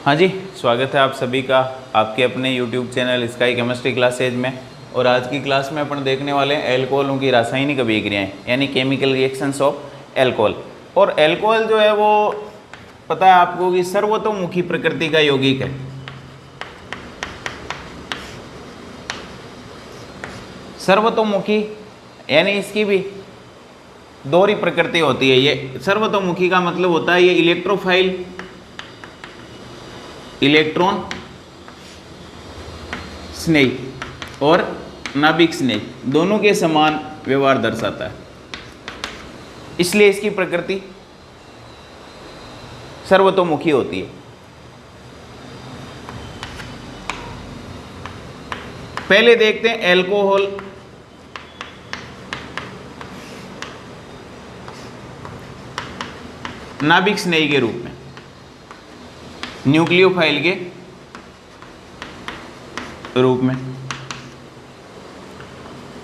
हाँ जी, स्वागत है आप सभी का आपके अपने YouTube channel sky chemistry classes में। और आज की क्लास में अपन देखने वाले हैं एल्कोहलों की रासायनिक अभिक्रियाएं यानी केमिकल रिएक्शंस ऑफ एल्कोहल। और एल्कोहल जो है वो पता है आपको कि सर्वतोमुखी प्रकृति का यौगिक है। सर्वतोमुखी यानी इसकी भी दोहरी प्रकृति होती है। ये सर्वतोमुखी का मतलब होता है ये इलेक्ट्रोफाइल, इलेक्ट्रॉन स्नेही और नाभिक स्नेही दोनों के समान व्यवहार दर्शाता है, इसलिए इसकी प्रकृति सर्वतोमुखी होती है। पहले देखते हैं एल्कोहल नाभिक स्नेही के रूप में, न्यूक्लियोफाइल के रूप में।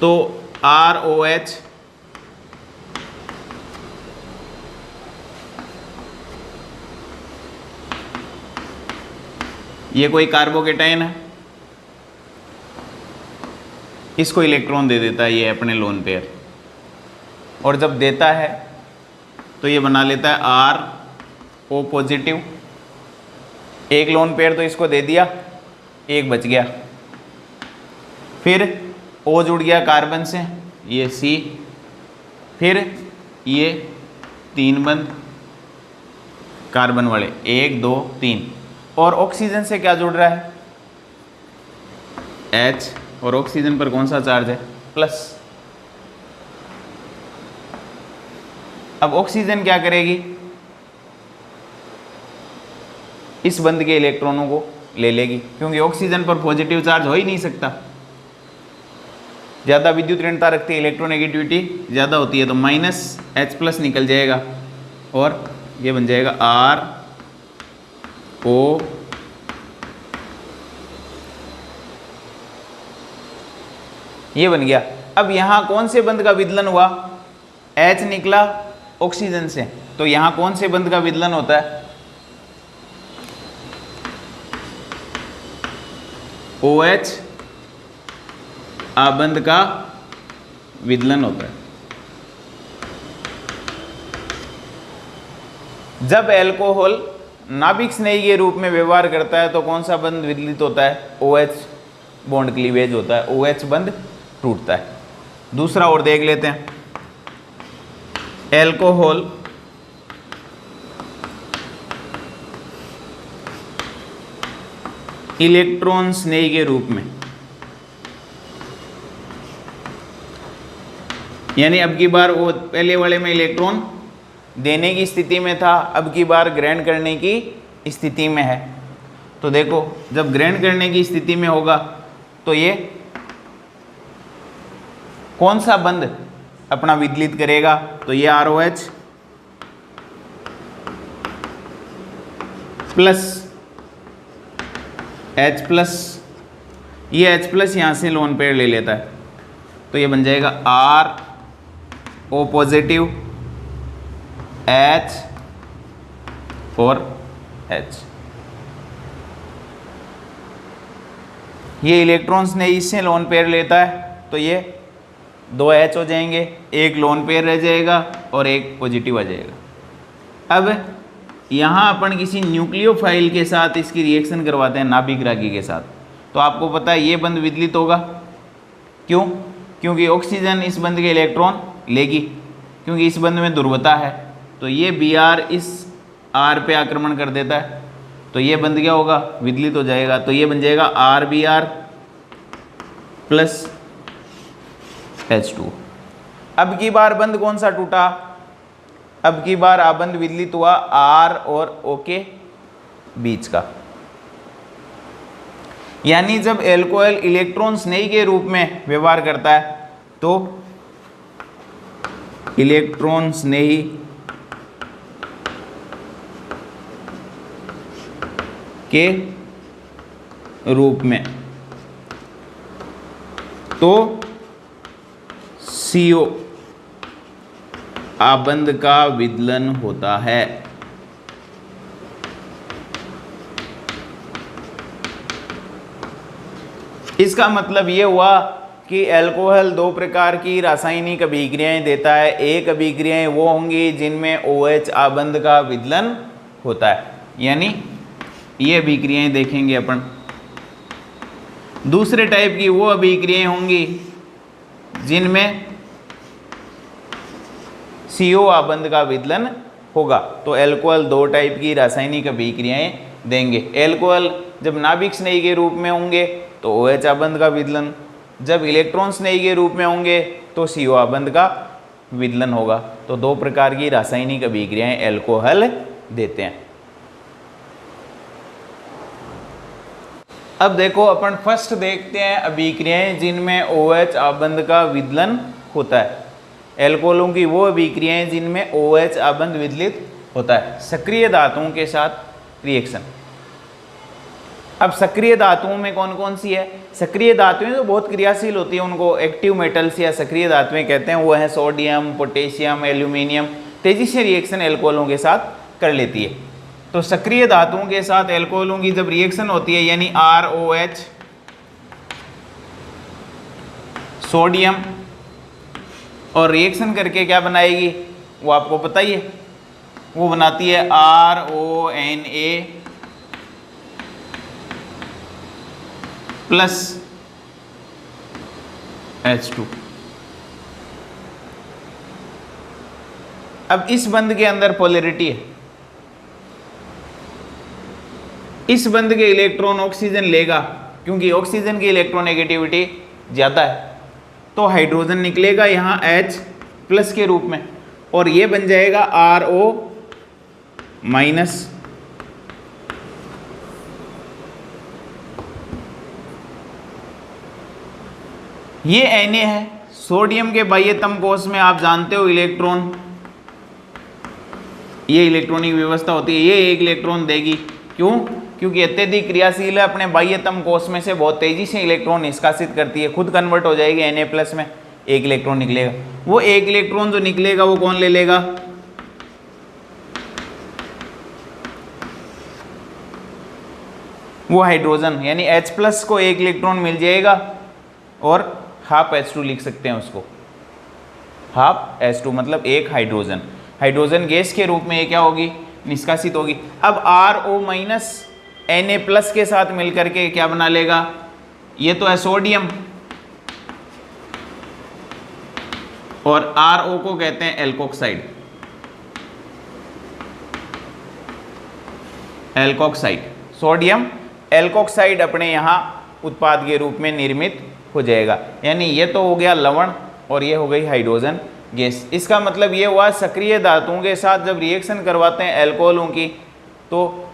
तो ROH ये कोई कार्बोकेटाइन है, इसको इलेक्ट्रॉन दे देता है ये अपने लोन पेयर, और जब देता है तो ये बना लेता है RO पॉजिटिव। एक लोन पेयर तो इसको दे दिया, एक बच गया। फिर O जुड़ गया कार्बन से, ये C, फिर ये 3 बंद कार्बन वाले 1 2 3, और ऑक्सीजन से क्या जुड़ रहा है H, और ऑक्सीजन पर कौन सा चार्ज है प्लस। अब ऑक्सीजन क्या करेगी, इस बंद के इलेक्ट्रॉनों को ले लेगी, क्योंकि ऑक्सीजन पर पॉजिटिव चार्ज हो ही नहीं सकता। ज़्यादा विद्युत ऋणता रखती है, इलेक्ट्रोनेगेटिविटी ज़्यादा होती है, तो -H+ निकल जाएगा और ये बन जाएगा RO। ये बन गया। अब यहाँ कौन से बंद का विदलन हुआ, H निकला ऑक्सीजन से, तो यहाँ कौन से बंद का विदलन होता है OH आबंध का विदलन होता है। जब एल्कोहल नाभिक स्नेही के रूप में व्यवहार करता है तो कौन सा बंध विदलित होता है, OH बॉन्ड क्लीवेज होता है, OH बंध टूटता है। दूसरा और देख लेते हैं, एल्कोहल इलेक्ट्रॉन स्नेही के रूप में, यानी अब की बार वो पहले वाले में इलेक्ट्रॉन देने की स्थिति में था, अब की बार ग्रहण करने की स्थिति में है। तो देखो जब ग्रहण करने की स्थिति में होगा तो ये कौन सा बंध अपना विदलित करेगा, तो ये ROH प्लस H+, ये H+ यहाँ से लोन पेयर ले लेता है, तो ये बन जाएगा RO पॉजिटिव H और H। ये इलेक्ट्रॉन्स ने इससे लोन पेयर लेता है, तो ये 2 H हो जाएंगे, एक लोन पेयर रह जाएगा और एक पॉजिटिव आ जाएगा। अब यहाँ अपन किसी न्यूक्लियोफाइल के साथ इसकी रिएक्शन करवाते हैं नाभिक रागी के साथ, तो आपको पता है ये बंध विदलित होगा। क्यों? क्योंकि ऑक्सीजन इस बंध के इलेक्ट्रॉन लेगी, क्योंकि इस बंध में ध्रुवता है, तो ये Br इस R पे आक्रमण कर देता है, तो ये बंध क्या होगा, विदलित हो जाएगा। तो ये बन जाएगा RBr प्लस H2। अब की बार बंध कौन सा टूटा, अब की बार आबंध विदलित हुआ R और O के बीच का। यानी जब एल्कोहल इलेक्ट्रॉन स्नेही के रूप में व्यवहार करता है तो इलेक्ट्रॉन स्नेही के रूप में तो CO आबंध का विदलन होता है। इसका मतलब ये हुआ कि अल्कोहल दो प्रकार की रासायनिक अभिक्रियाएं देता है। एक अभिक्रियाएं वो होंगी जिनमें OH आबंध का विदलन होता है, यानी ये अभिक्रियाएं देखेंगे अपन। दूसरे टाइप की वो अभिक्रियाएं होंगी जिनमें CO आबंध का विदलन होगा। तो अल्कोहल दो टाइप की रासायनिक अभिक्रियाएं देंगे। अल्कोहल जब नाभिक स्नेही के रूप में होंगे तो OH आबंध का विदलन, जब इलेक्ट्रॉन स्नेही के रूप में होंगे तो CO आबंध का विदलन होगा। तो दो प्रकार की रासायनिक अभिक्रियाएं अल्कोहल देते हैं। अब देखो अपन फर्स्ट देखते हैं अभिक्रियाएं जिनमें OH आबंध का विदलन होता है। अल्कोहलों की वो अभिक्रियाएं जिनमें OH आबंध विदलित होता है। सक्रिय धातुओं के साथ रिएक्शन। अब सक्रिय धातुओं में कौन कौन सी है? सक्रिय धातुएं तो बहुत क्रियाशील होती है, उनको एक्टिव मेटल्स या सक्रिय धातुएं कहते हैं। वो है सोडियम, पोटेशियम, एल्यूमिनियम। तेजी से रिएक्शन अल्कोहलों के साथ कर लेती है। तो सक्रिय धातुओं के साथ अल्कोहलों की जब रिएक्शन होती है, यानी ROH सोडियम, और रिएक्शन करके क्या बनाएगी वो आपको पता ही है, वो बनाती है RONA प्लस H2। अब इस बंध के अंदर पोलैरिटी है, इस बंध के इलेक्ट्रॉन ऑक्सीजन लेगा, क्योंकि ऑक्सीजन की इलेक्ट्रोनेगेटिविटी ज़्यादा है, तो हाइड्रोजन निकलेगा यहाँ H प्लस के रूप में, और ये बन जाएगा RO माइनस। ये Na है। सोडियम के बाह्यतम कोश में आप जानते हो इलेक्ट्रॉन, ये इलेक्ट्रॉनिक व्यवस्था होती है, ये एक इलेक्ट्रॉन देगी। क्यों? क्योंकि अत्यधिक क्रियाशील है, अपने बाह्यतम कोश में से बहुत तेजी से इलेक्ट्रॉन निष्कासित करती है, खुद कन्वर्ट हो जाएगी Na प्लस में, एक इलेक्ट्रॉन निकलेगा। वो एक इलेक्ट्रॉन जो निकलेगा वो कौन ले लेगा? वो हाइड्रोजन, यानी H प्लस को एक इलेक्ट्रॉन मिल जाएगा और हाफ H2 लिख सकते हैं उसको। हाफ H2 मतलब एक हाइड्रोजन। हाइड्रोजन गैस के रूप में ये क्या होगी? निष्कासित होगी। अब RO माइनस Na प्लस के साथ मिलकर के क्या बना लेगा? ये तो है सोडियम, और RO को कहते हैं एल्कोक्साइड। एल्कोक्साइड, सोडियम एल्कोक्साइड अपने यहाँ उत्पाद के रूप में निर्मित हो जाएगा। यानी ये तो हो गया लवण और ये हो गई हाइड्रोजन गैस। इसका मतलब ये हुआ सक्रिय धातुओं के साथ जब रिएक्शन करवाते हैं अल्कोहलों की, तो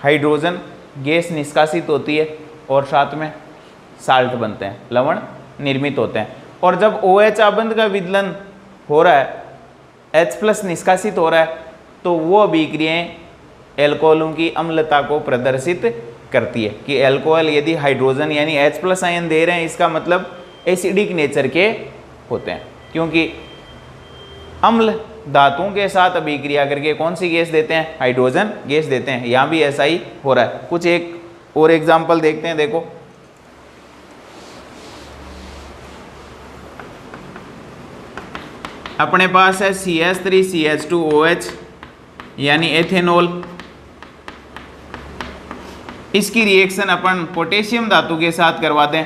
हाइड्रोजन गैस निष्कासित होती है और साथ में साल्ट बनते हैं, लवण निर्मित होते हैं। और जब OH आबंध का विदलन हो रहा है, H प्लस निष्कासित हो रहा है, तो वो अभिक्रियाएं अल्कोहलों की अम्लता को प्रदर्शित करती है कि अल्कोहल यदि हाइड्रोजन यानी H प्लस आयन दे रहे हैं, इसका मतलब एसिडिक नेचर के होते हैं, क्योंकि अम्ल धातुओं के साथ अभिक्रिया करके कौन सी गैस देते हैं? हाइड्रोजन गैस देते हैं। यहाँ भी ऐसा ही हो रहा है। कुछ एक और एग्जाम्पल देखते हैं। देखो, अपने पास है CH3CH2OH यानी एथेनॉल। इसकी रिएक्शन अपन पोटेशियम धातु के साथ करवा दें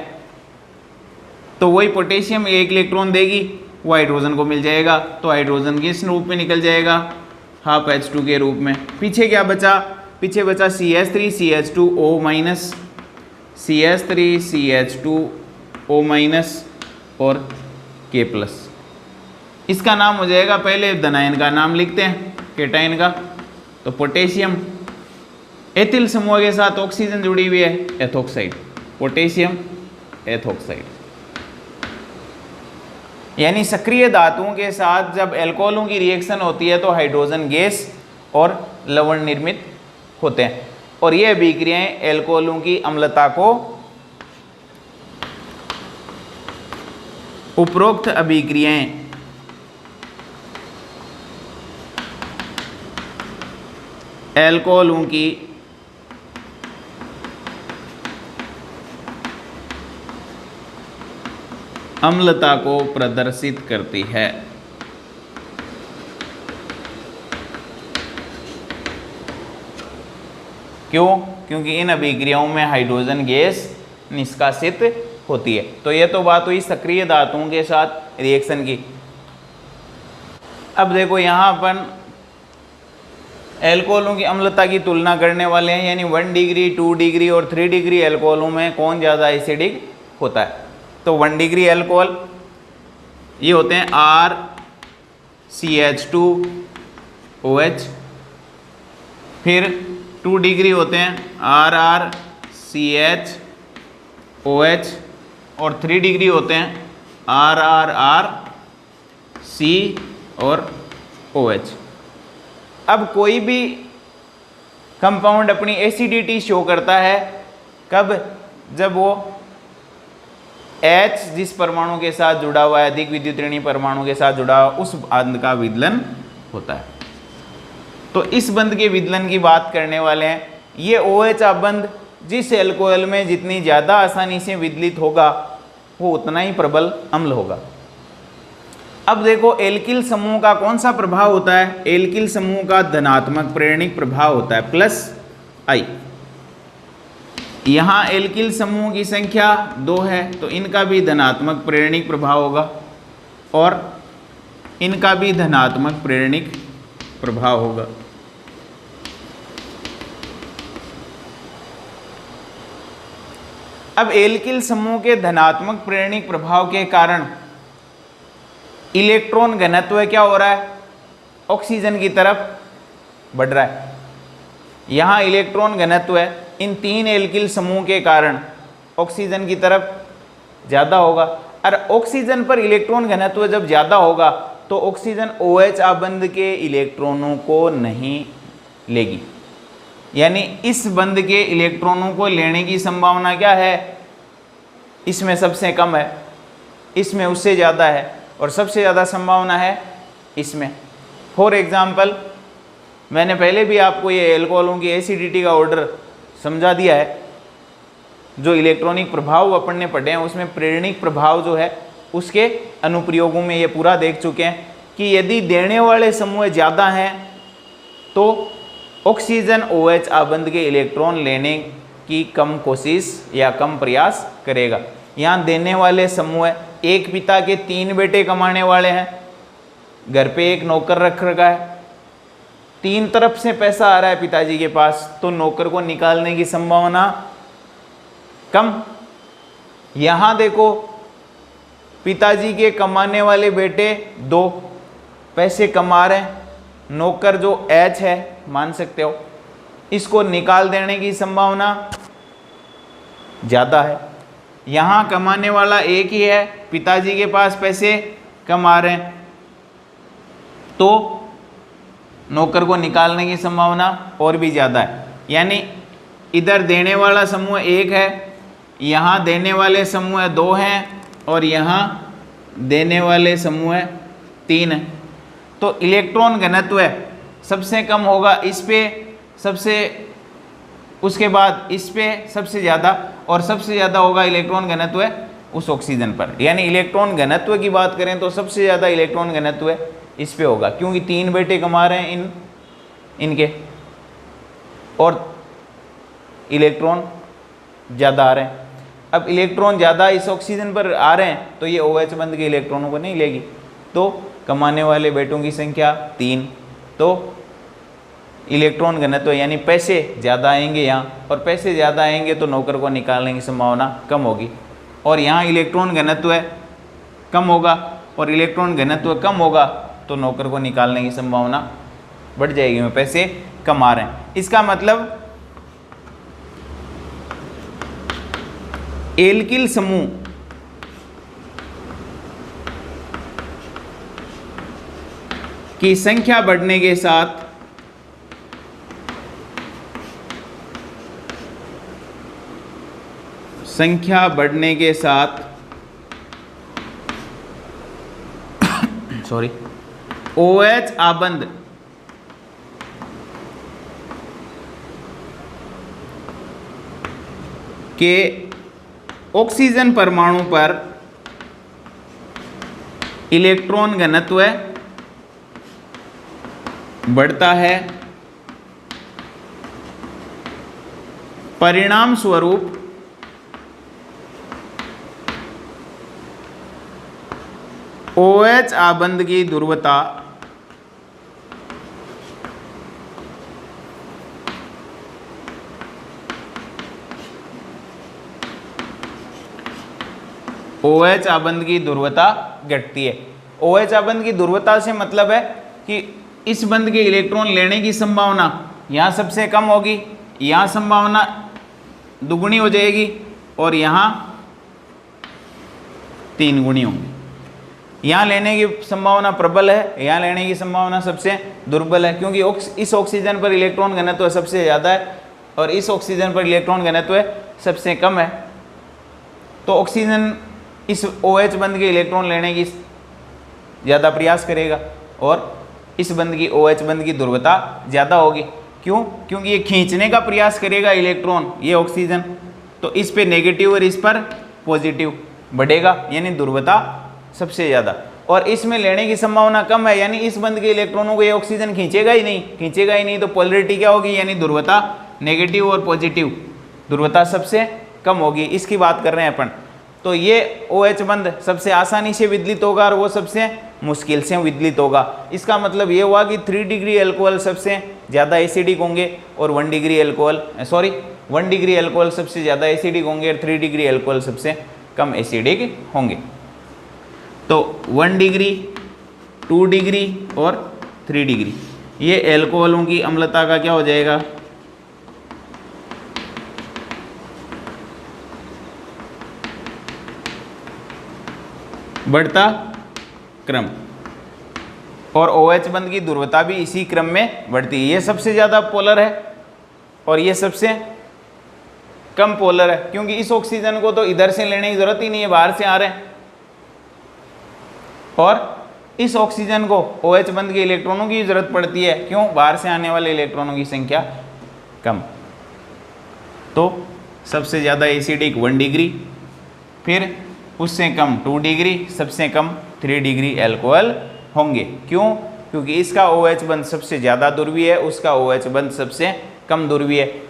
तो वही पोटेशियम एक इलेक्ट्रॉन देगी, वो हाइड्रोजन को मिल जाएगा, तो हाइड्रोजन किस रूप में निकल जाएगा? हाफ H2 के रूप में। पीछे क्या बचा? पीछे बचा CH3CH2O माइनस, CH3CH2O माइनस और K प्लस। इसका नाम हो जाएगा, पहले धनायन का नाम लिखते हैं, केटायन का, तो पोटेशियम। एथिल समूह के साथ ऑक्सीजन जुड़ी हुई है, एथोक्साइड, पोटेशियम एथोक्साइड। यानी सक्रिय धातुओं के साथ जब अल्कोहलों की रिएक्शन होती है तो हाइड्रोजन गैस और लवण निर्मित होते हैं, और ये अभिक्रियाएं अल्कोहलों की अम्लता को उपरोक्त अभिक्रियाएं अल्कोहलों की अम्लता को प्रदर्शित करती है। क्यों? क्योंकि इन अभिक्रियाओं में हाइड्रोजन गैस निष्कासित होती है। तो ये तो बात हुई सक्रिय धातुओं के साथ रिएक्शन की। अब देखो यहाँ अपन एल्कोहलों की अम्लता की तुलना करने वाले हैं, यानी 1 डिग्री, 2 डिग्री और 3 डिग्री एल्कोहलों में कौन ज़्यादा एसिडिक होता है। तो 1 डिग्री एल्कोहल ये होते हैं RCH2OH, फिर 2 डिग्री होते हैं RRCHOH, और 3 डिग्री होते हैं RRRC और OH। अब कोई भी कंपाउंड अपनी एसिडिटी शो करता है कब? जब वो H जिस परमाणु के साथ जुड़ा हुआ है, अधिक विद्युत ऋणी परमाणु के साथ जुड़ा हुआ, उस बंध का विदलन होता है। तो इस बंध के विदलन की बात करने वाले हैं। ये OH बंध जिस एल्कोहल में जितनी ज़्यादा आसानी से विदलित होगा वो उतना ही प्रबल अम्ल होगा। अब देखो एल्किल समूह का कौन सा प्रभाव होता है? एल्किल समूह का धनात्मक प्रेरणिक प्रभाव होता है +I। यहाँ एल्किल समूह की संख्या 2 है तो इनका भी धनात्मक प्रेरणिक प्रभाव होगा और इनका भी धनात्मक प्रेरणिक प्रभाव होगा। अब एल्किल समूह के धनात्मक प्रेरणिक प्रभाव के कारण इलेक्ट्रॉन घनत्व क्या हो रहा है? ऑक्सीजन की तरफ बढ़ रहा है। यहाँ इलेक्ट्रॉन घनत्व है इन 3 एल्किल समूह के कारण ऑक्सीजन की तरफ ज़्यादा होगा, और ऑक्सीजन पर इलेक्ट्रॉन घनत्व जब ज़्यादा होगा तो ऑक्सीजन OH बंध के इलेक्ट्रॉनों को नहीं लेगी, यानी इस बंध के इलेक्ट्रॉनों को लेने की संभावना क्या है? इसमें सबसे कम है, इसमें उससे ज़्यादा है, और सबसे ज़्यादा संभावना है इसमें। फॉर एग्जाम्पल मैंने पहले भी आपको ये एल्कोहलों की एसिडिटी का ऑर्डर समझा दिया है। जो इलेक्ट्रॉनिक प्रभाव अपन ने पढ़े हैं उसमें प्रेरणिक प्रभाव जो है उसके अनुप्रयोगों में ये पूरा देख चुके हैं कि यदि देने वाले समूह ज़्यादा हैं तो ऑक्सीजन OH बंध के इलेक्ट्रॉन लेने की कम कोशिश या कम प्रयास करेगा। यहाँ देने वाले समूह है, एक पिता के 3 बेटे कमाने वाले हैं, घर पे एक नौकर रख रखा है, 3 तरफ से पैसा आ रहा है पिताजी के पास, तो नौकर को निकालने की संभावना कम। यहाँ देखो पिताजी के कमाने वाले बेटे 2 पैसे कमा रहे हैं, नौकर जो H है मान सकते हो, इसको निकाल देने की संभावना ज़्यादा है। यहाँ कमाने वाला एक ही है, पिताजी के पास पैसे कम आ रहे हैं, तो नौकर को निकालने की संभावना और भी ज़्यादा है। यानी इधर देने वाला समूह 1 है, यहाँ देने वाले समूह 2 हैं, और यहाँ देने वाले समूह 3 हैं। तो इलेक्ट्रॉन घनत्व सबसे कम होगा इस पे, सबसे उसके बाद इस पे सबसे ज़्यादा, और सबसे ज़्यादा होगा इलेक्ट्रॉन घनत्व उस ऑक्सीजन पर। यानी इलेक्ट्रॉन घनत्व की बात करें तो सबसे ज़्यादा इलेक्ट्रॉन घनत्व इस पे होगा, क्योंकि 3 बेटे कमा रहे हैं इनके, और इलेक्ट्रॉन ज़्यादा आ रहे हैं। अब इलेक्ट्रॉन ज़्यादा इस ऑक्सीजन पर आ रहे हैं तो ये OH बंध के इलेक्ट्रॉनों को नहीं लेगी, तो कमाने वाले बेटों की संख्या 3, तो इलेक्ट्रॉन घनत्व यानी पैसे ज़्यादा आएंगे यहाँ, और पैसे ज़्यादा आएंगे तो नौकर को निकालने की संभावना कम होगी। और यहाँ इलेक्ट्रॉन घनत्व कम होगा, और इलेक्ट्रॉन घनत्व कम होगा तो नौकर को निकालने की संभावना बढ़ जाएगी, में पैसे कम आ रहे हैं। इसका मतलब एल्किल समूह की संख्या बढ़ने के साथ OH बंध के ऑक्सीजन परमाणु पर इलेक्ट्रॉन घनत्व बढ़ता है, परिणाम स्वरूप OH आबंध की ध्रुवता OH आबंध की ध्रुवता घटती है। OH आबंध की ध्रुवता से मतलब है कि इस बंध के इलेक्ट्रॉन लेने की संभावना यहाँ सबसे कम होगी, यहाँ संभावना दुगुनी हो जाएगी और यहाँ 3 गुनी होगी। यहाँ लेने की संभावना प्रबल है, यहाँ लेने की संभावना सबसे दुर्बल है, क्योंकि इस ऑक्सीजन पर इलेक्ट्रॉन घनत्व सबसे ज़्यादा है और इस ऑक्सीजन पर इलेक्ट्रॉन घनत्व सबसे कम है। तो ऑक्सीजन इस OH बंध के इलेक्ट्रॉन लेने की ज़्यादा प्रयास करेगा और इस बंध की OH बंध की ध्रुवता ज़्यादा होगी। क्यों? क्योंकि ये खींचने का प्रयास करेगा इलेक्ट्रॉन, ये ऑक्सीजन, तो इस पे नेगेटिव और इस पर पॉजिटिव बढ़ेगा, यानी ध्रुवता सबसे ज़्यादा। और इसमें लेने की संभावना कम है, यानी इस बंध के इलेक्ट्रॉनों को ये ऑक्सीजन खींचेगा ही नहीं, तो पोलरिटी क्या होगी, यानी ध्रुवता नेगेटिव और पॉजिटिव, ध्रुवता सबसे कम होगी। इसकी बात कर रहे हैं अपन। तो ये OH बंध सबसे आसानी से विदलित होगा और वो सबसे मुश्किल से विदलित होगा। इसका मतलब ये हुआ कि 3 डिग्री अल्कोहल सबसे ज़्यादा एसिडिक होंगे और 1 डिग्री अल्कोहल सबसे ज़्यादा एसिडिक होंगे और 3 डिग्री अल्कोहल सबसे कम एसिडिक होंगे। तो 1 डिग्री, 2 डिग्री और 3 डिग्री, ये अल्कोहलों की अम्लता का क्या हो जाएगा, बढ़ता क्रम। और OH बंध की ध्रुवता भी इसी क्रम में बढ़ती है। ये सबसे ज़्यादा पोलर है और ये सबसे कम पोलर है, क्योंकि इस ऑक्सीजन को तो इधर से लेने की जरूरत ही नहीं है, बाहर से आ रहे हैं। और इस ऑक्सीजन को OH बंध के इलेक्ट्रॉनों की जरूरत पड़ती है, क्यों? बाहर से आने वाले इलेक्ट्रॉनों की संख्या कम। तो सबसे ज़्यादा एसिडिक 1 डिग्री, फिर उससे कम 2 डिग्री, सबसे कम 3 डिग्री अल्कोहल होंगे। क्यों? क्योंकि इसका OH बंध सबसे ज़्यादा ध्रुवीय है, उसका OH बंध सबसे कम ध्रुवीय है।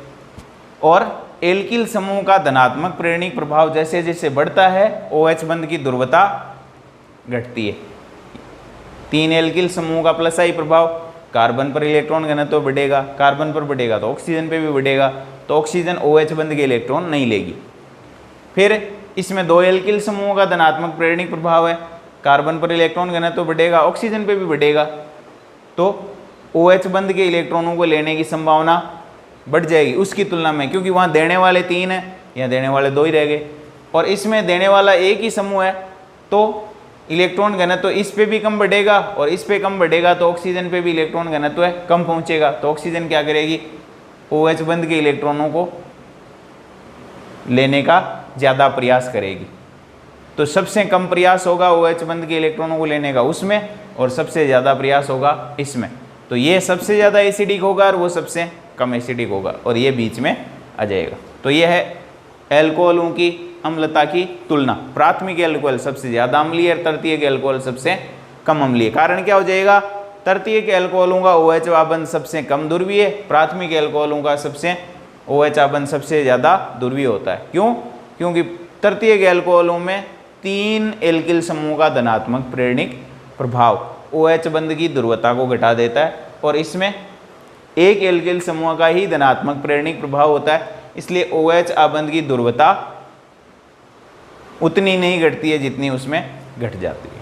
और एल्किल समूह का धनात्मक प्रेरणिक प्रभाव जैसे जैसे बढ़ता है, OH बंध की ध्रुवता घटती है। 3 एल्किल समूह का प्लस आई प्रभाव, कार्बन पर इलेक्ट्रॉन घनत्व बढ़ेगा, कार्बन पर बढ़ेगा तो ऑक्सीजन पे भी बढ़ेगा, तो ऑक्सीजन OH बंध के इलेक्ट्रॉन नहीं लेगी। फिर इसमें 2 एल्किल समूहों का धनात्मक प्रेरणिक प्रभाव है, कार्बन पर इलेक्ट्रॉन घनत्व बढ़ेगा, ऑक्सीजन पे भी बढ़ेगा, तो OH बंध के इलेक्ट्रॉनों को लेने की संभावना बढ़ जाएगी उसकी तुलना में, क्योंकि वहाँ देने वाले 3 हैं, यहाँ देने वाले 2 ही रह गए। और इसमें देने वाला एक ही समूह है, तो इलेक्ट्रॉन घनत्व इस पे भी कम बढ़ेगा और इस पे कम बढ़ेगा, तो ऑक्सीजन पे भी इलेक्ट्रॉन घनत्व कम पहुँचेगा। तो ऑक्सीजन क्या करेगी, OH बंध के इलेक्ट्रॉनों को लेने का ज़्यादा प्रयास करेगी। तो सबसे कम प्रयास होगा OH बंध के इलेक्ट्रॉनों को लेने का उसमें, और सबसे ज़्यादा प्रयास होगा इसमें। तो ये सबसे ज़्यादा एसिडिक होगा और वो सबसे कम एसिडिक होगा, और ये बीच में आ जाएगा। तो ये है एल्कोहलों की अम्लता की तुलना। प्राथमिक एल्कोहल सबसे ज़्यादा अम्लीय और तृतीय के एल्कोहल सबसे कम अम्लीय। कारण क्या हो जाएगा, तृतीय के एल्कोहलों का OH आबंध सबसे कम ध्रुवीय, प्राथमिक एल्कोहलों का सबसे OH आबंध सबसे ज़्यादा ध्रुवीय होता है। क्यों? क्योंकि तृतीय के एल्कोहलों में 3 एल्किल समूह का धनात्मक प्रेरणिक प्रभाव OH बंध की ध्रुवता को घटा देता है, और इसमें 1 एल्किल समूह का ही धनात्मक प्रेरणिक प्रभाव होता है। इसलिए OH आबंध की ध्रुवता उतनी नहीं घटती है जितनी उसमें घट जाती है।